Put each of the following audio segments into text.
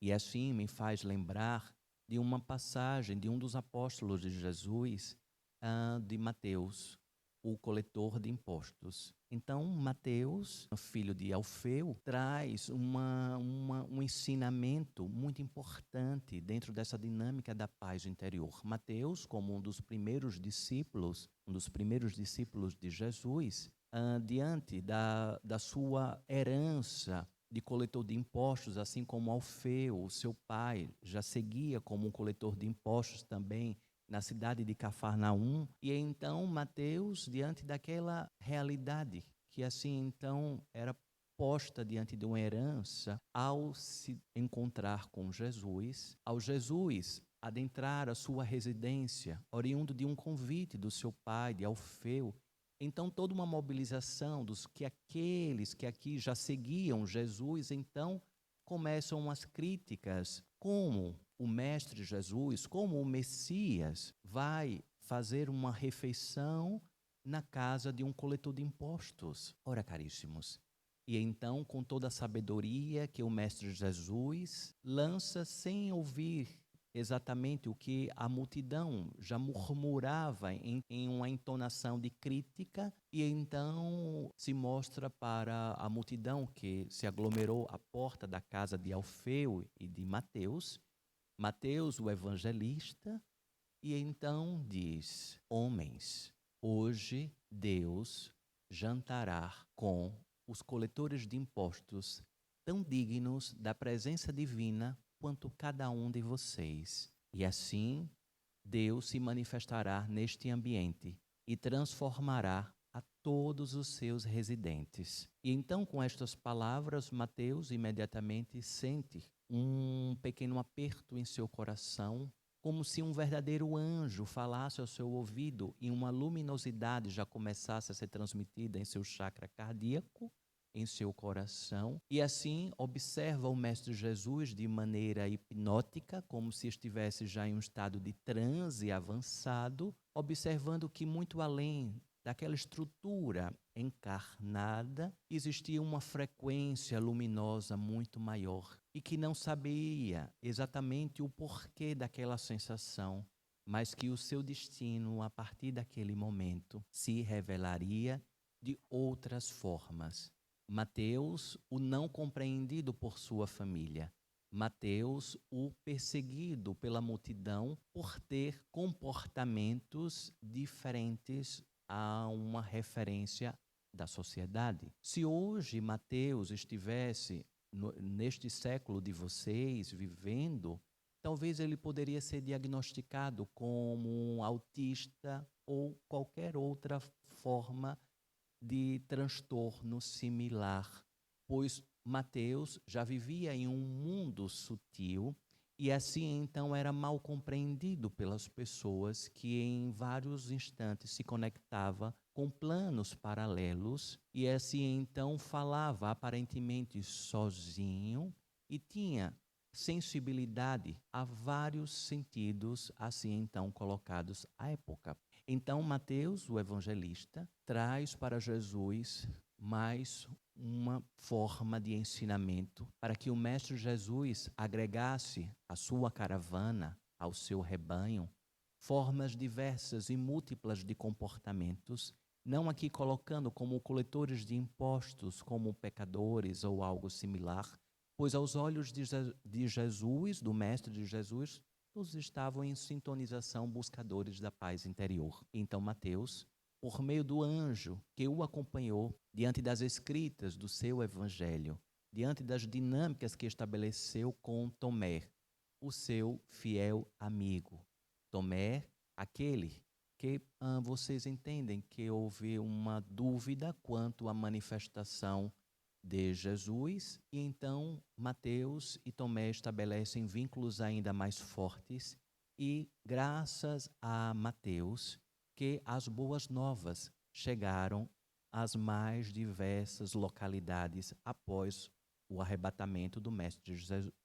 E assim me faz lembrar de uma passagem de um dos apóstolos de Jesus, de Mateus, o coletor de impostos. Então, Mateus, filho de Alfeu, traz um ensinamento muito importante dentro dessa dinâmica da paz interior. Mateus, como um dos primeiros discípulos de Jesus, diante da sua herança de coletor de impostos, assim como Alfeu, o seu pai, já seguia como um coletor de impostos também na cidade de Cafarnaum. E então Mateus, diante daquela realidade que assim então era posta diante de uma herança, ao se encontrar com Jesus, ao Jesus adentrar a sua residência, oriundo de um convite do seu pai, de Alfeu, então toda uma mobilização dos que aqueles que aqui já seguiam Jesus, então começam as críticas, como o Mestre Jesus, como o Messias, vai fazer uma refeição na casa de um coletor de impostos. Ora, caríssimos, e então, com toda a sabedoria que o Mestre Jesus lança sem ouvir exatamente o que a multidão já murmurava em uma entonação de crítica, e então se mostra para a multidão que se aglomerou à porta da casa de Alfeu e de Mateus, Mateus, o evangelista, e então diz: homens, hoje Deus jantará com os coletores de impostos, tão dignos da presença divina quanto cada um de vocês. E assim, Deus se manifestará neste ambiente e transformará a todos os seus residentes. E então, com estas palavras, Mateus imediatamente sente um pequeno aperto em seu coração, como se um verdadeiro anjo falasse ao seu ouvido e uma luminosidade já começasse a ser transmitida em seu chakra cardíaco, em seu coração, e assim observa o Mestre Jesus de maneira hipnótica, como se estivesse já em um estado de transe avançado, observando que muito além daquela estrutura encarnada existia uma frequência luminosa muito maior e que não sabia exatamente o porquê daquela sensação, mas que o seu destino, a partir daquele momento, se revelaria de outras formas. Mateus, o não compreendido por sua família. Mateus, o perseguido pela multidão por ter comportamentos diferentes a uma referência da sociedade. Se hoje Mateus estivesse neste século de vocês, vivendo, talvez ele poderia ser diagnosticado como um autista ou qualquer outra forma de transtorno similar, pois Mateus já vivia em um mundo sutil e assim então era mal compreendido pelas pessoas que em vários instantes se conectava com planos paralelos e assim então falava aparentemente sozinho e tinha sensibilidade a vários sentidos assim então colocados à época. Então Mateus, o evangelista, traz para Jesus mais uma forma de ensinamento para que o Mestre Jesus agregasse à sua caravana, ao seu rebanho, formas diversas e múltiplas de comportamentos, não aqui colocando como coletores de impostos, como pecadores ou algo similar, pois aos olhos de Jesus, do Mestre de Jesus, todos estavam em sintonização buscadores da paz interior. Então Mateus, por meio do anjo que o acompanhou diante das escritas do seu evangelho, diante das dinâmicas que estabeleceu com Tomé, o seu fiel amigo. Tomé, aquele que vocês entendem que houve uma dúvida quanto à manifestação de Jesus, e então Mateus e Tomé estabelecem vínculos ainda mais fortes, e graças a Mateus que as boas novas chegaram às mais diversas localidades após o arrebatamento do Mestre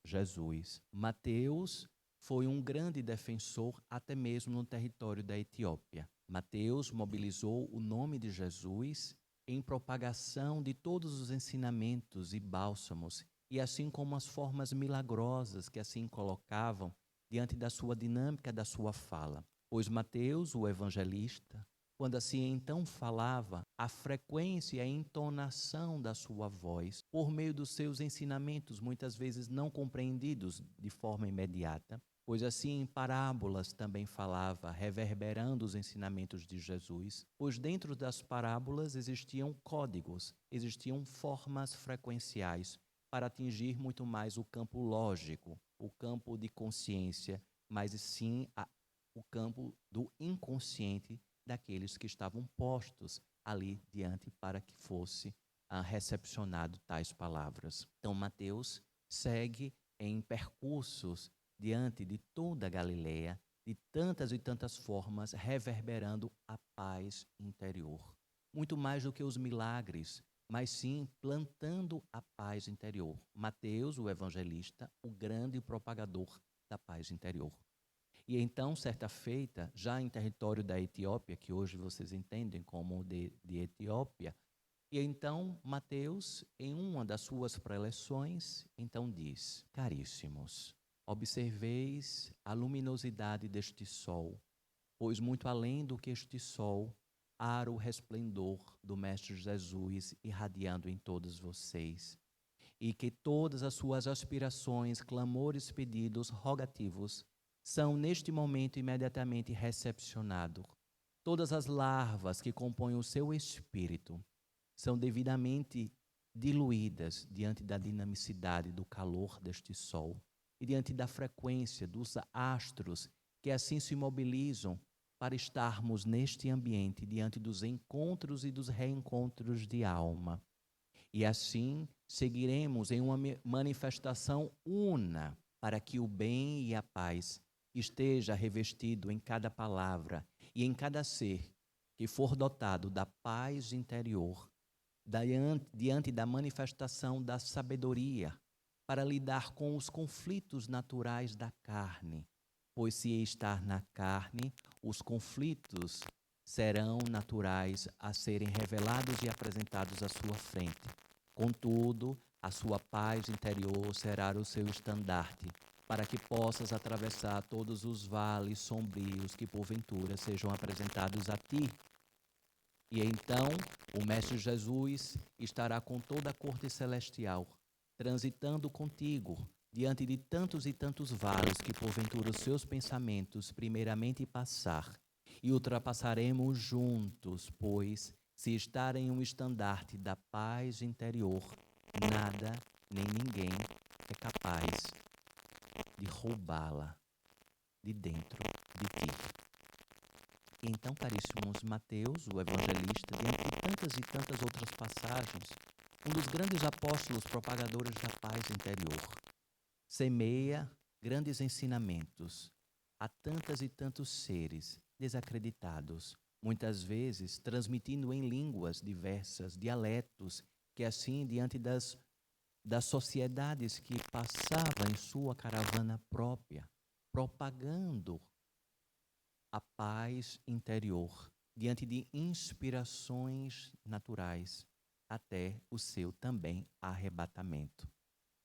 Jesus. Mateus foi um grande defensor até mesmo no território da Etiópia. Mateus mobilizou o nome de Jesus em propagação de todos os ensinamentos e bálsamos e assim como as formas milagrosas que assim colocavam diante da sua dinâmica, da sua fala. Pois Mateus, o evangelista, quando assim então falava, a frequência e a entonação da sua voz, por meio dos seus ensinamentos, muitas vezes não compreendidos de forma imediata, pois assim em parábolas também falava, reverberando os ensinamentos de Jesus, pois dentro das parábolas existiam códigos, existiam formas frequenciais para atingir muito mais o campo lógico, o campo de consciência, mas sim o campo do inconsciente daqueles que estavam postos ali diante para que fosse recepcionado tais palavras. Então Mateus segue em percursos diante de toda a Galileia, de tantas e tantas formas, reverberando a paz interior. Muito mais do que os milagres, mas sim plantando a paz interior. Mateus, o evangelista, o grande propagador da paz interior. E então, certa feita, já em território da Etiópia, que hoje vocês entendem como de Etiópia, e então Mateus, em uma das suas preleções, então diz: caríssimos, observeis a luminosidade deste sol, pois muito além do que este sol, há o resplendor do Mestre Jesus irradiando em todos vocês, e que todas as suas aspirações, clamores, pedidos, rogativos, são neste momento imediatamente recepcionados. Todas as larvas que compõem o seu espírito são devidamente diluídas diante da dinamicidade do calor deste sol e diante da frequência dos astros que assim se mobilizam para estarmos neste ambiente diante dos encontros e dos reencontros de alma. E assim seguiremos em uma manifestação una para que o bem e a paz esteja revestido em cada palavra e em cada ser que for dotado da paz interior, diante da manifestação da sabedoria, para lidar com os conflitos naturais da carne, pois se estar na carne, os conflitos serão naturais a serem revelados e apresentados à sua frente. Contudo, a sua paz interior será o seu estandarte, para que possas atravessar todos os vales sombrios que porventura sejam apresentados a ti. E então o Mestre Jesus estará com toda a corte celestial, transitando contigo, diante de tantos e tantos vales que porventura os seus pensamentos primeiramente passar, e ultrapassaremos juntos, pois, se estar em um estandarte da paz interior, nada nem ninguém é capaz de roubá-la de dentro de ti. Então, caríssimos, Mateus, o evangelista, diante de tantas e tantas outras passagens, um dos grandes apóstolos propagadores da paz interior, semeia grandes ensinamentos a tantas e tantos seres desacreditados, muitas vezes transmitindo em línguas diversas, dialetos, que assim, diante das sociedades que passavam em sua caravana própria, propagando a paz interior, diante de inspirações naturais, até o seu também arrebatamento.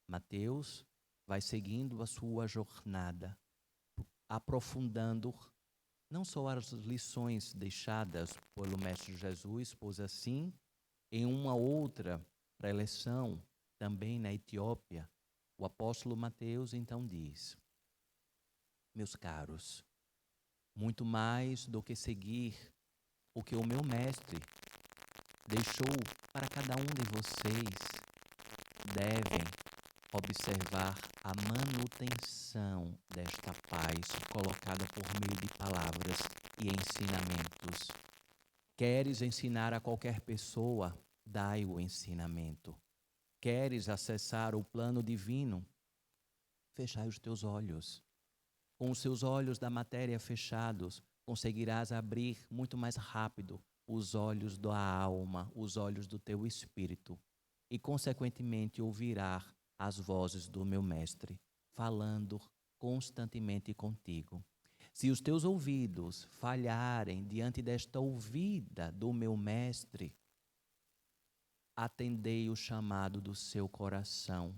Mateus vai seguindo a sua jornada, aprofundando não só as lições deixadas pelo Mestre Jesus, pois assim, em uma outra preleção, também na Etiópia, o apóstolo Mateus então diz: meus caros, muito mais do que seguir o que o meu mestre deixou para cada um de vocês, devem observar a manutenção desta paz colocada por meio de palavras e ensinamentos. Queres ensinar a qualquer pessoa? Dai o ensinamento. Queres acessar o plano divino? Fechai os teus olhos. Com os seus olhos da matéria fechados, conseguirás abrir muito mais rápido os olhos da alma, os olhos do teu espírito, e consequentemente ouvirás as vozes do meu mestre, falando constantemente contigo. Se os teus ouvidos falharem diante desta ouvida do meu mestre, atendei o chamado do seu coração,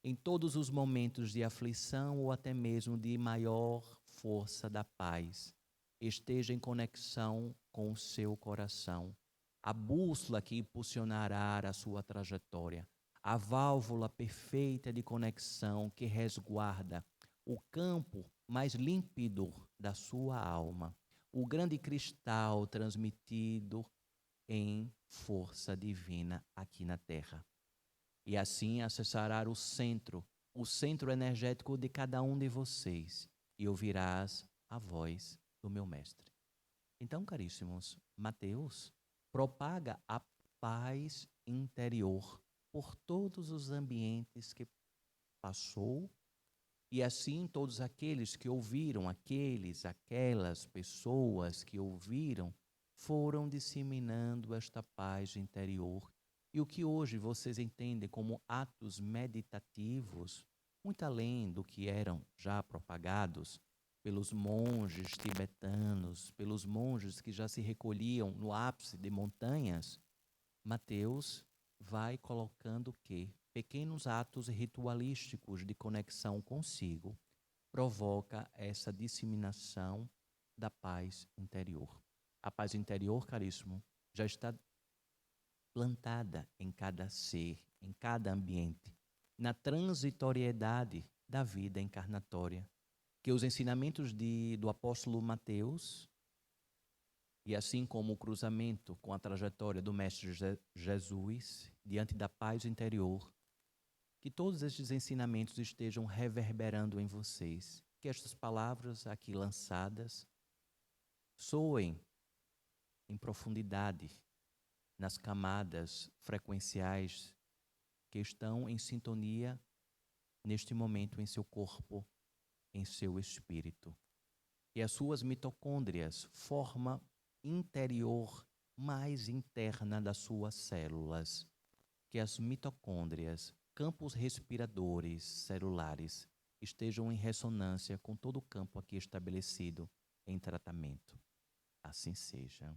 em todos os momentos de aflição ou até mesmo de maior força da paz, esteja em conexão com o seu coração, a bússola que impulsionará a sua trajetória, a válvula perfeita de conexão que resguarda o campo mais límpido da sua alma, o grande cristal transmitido em força divina aqui na Terra. E assim acessará o centro energético de cada um de vocês, e ouvirás a voz do meu mestre. Então, caríssimos, Mateus propaga a paz interior por todos os ambientes que passou, e assim todos aqueles que ouviram, aquelas pessoas que ouviram, foram disseminando esta paz interior. E o que hoje vocês entendem como atos meditativos, muito além do que eram já propagados pelos monges tibetanos, pelos monges que já se recolhiam no ápice de montanhas, Mateus vai colocando o quê? Pequenos atos ritualísticos de conexão consigo provoca essa disseminação da paz interior. A paz interior, caríssimo, já está plantada em cada ser, em cada ambiente, na transitoriedade da vida encarnatória, que os ensinamentos do apóstolo Mateus, e assim como o cruzamento com a trajetória do Mestre Jesus, diante da paz interior, que todos estes ensinamentos estejam reverberando em vocês, que estas palavras aqui lançadas soem em profundidade nas camadas frequenciais que estão em sintonia neste momento em seu corpo, em seu espírito. E as suas mitocôndrias, forma interior mais interna das suas células, que as mitocôndrias, campos respiradores celulares, estejam em ressonância com todo o campo aqui estabelecido em tratamento. Assim seja.